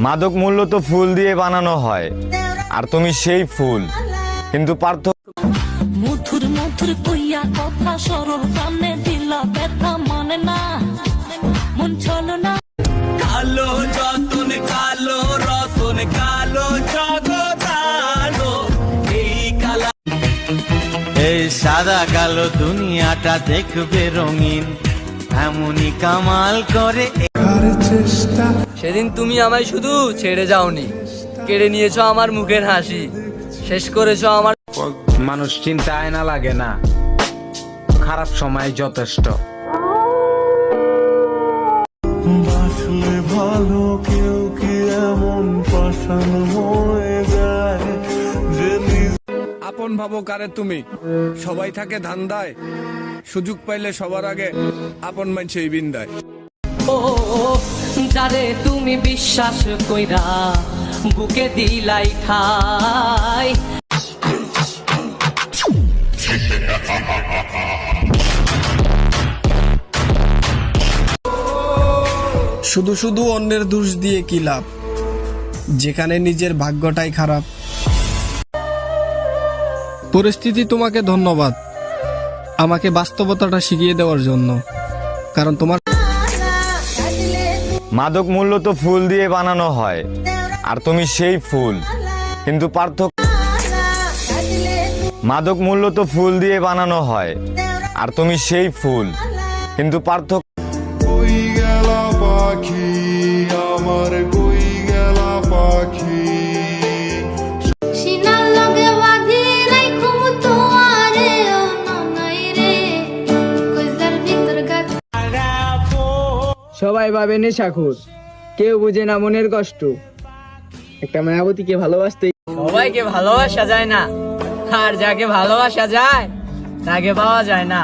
মাদক মূলত ফুল দিয়ে বানানো হয়, আর তুমি সেই ফুল, কিন্তু মধুর মধুর কইয়া কথা সরল কানে দিলা ব্যথা মানে না মন চলো না। কালো যতন কালো রতন কালো জগতালো এই কালা এই সাদা কালো দুনিয়াটা দেখবে রঙিন, এমনই কামাল করে। সেদিন তুমি আমায় শুধু ছেড়ে যাওনি, কেড়ে নিয়েছো আমার মুখের হাসি, শেষ করেছো আমার। মানুষ চিন্তায় না লাগে না, খারাপ সময় যথেষ্ট। বাসলে ভালো কেউ কি এমন পাষাণ হয়ে যায় যে আপন ভাবো কারে তুমি, সবাই থাকে ধান্দায়, সুযোগ পাইলে সবার আগে আপন মানুষই বিন্দায়। ও যারে তুমি বিশ্বাস কইরা বুকে দিলাই ঠাই। শুধু শুধু অন্যের দোষ দিয়ে কি লাভ, যেখানে নিজের ভাগ্যটাই খারাপ। পরিস্থিতি তোমাকে ধন্যবাদ আমাকে বাস্তবতাটা শিখিয়ে দেওয়ার জন্য, কারণ তোমার মাদক মূলত ফুল দিয়ে বানানো হয়, আর তুমি সেই ফুল, কিন্তু মাদক মূলত ফুল দিয়ে বানানো হয়, আর তুমি সেই ফুল, কিন্তু কই গেলা পাখি আমার, কই গেলা পাখি। সবাই ভাবে নেশাখোর, কেউ বুঝে না মনের কষ্ট। একটা মায়াবতীকে ভালোবাসতে সবাইকে ভালোবাসা যায় না, আর যাকে ভালোবাসা যায় তাকে পাওয়া যায় না।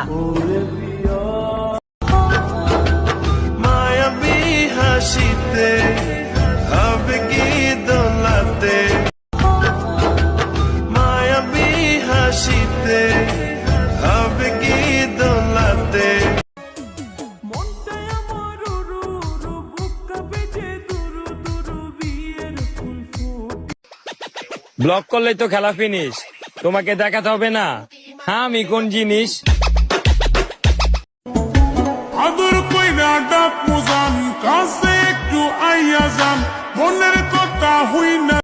মায়াবী হাসিতে হবে কি দোলাতে, মায়াবী হাসিতে হবে কি দোলাতে। ব্লক করলেই তো খেলা ফিনিশ, তোমাকে দেখাতে হবে না হ্যাঁ আমি কোন জিনিস। আদর কইরা ডাক মুজান, কাছে একটু আইয়া যান, মনের কথা হই না।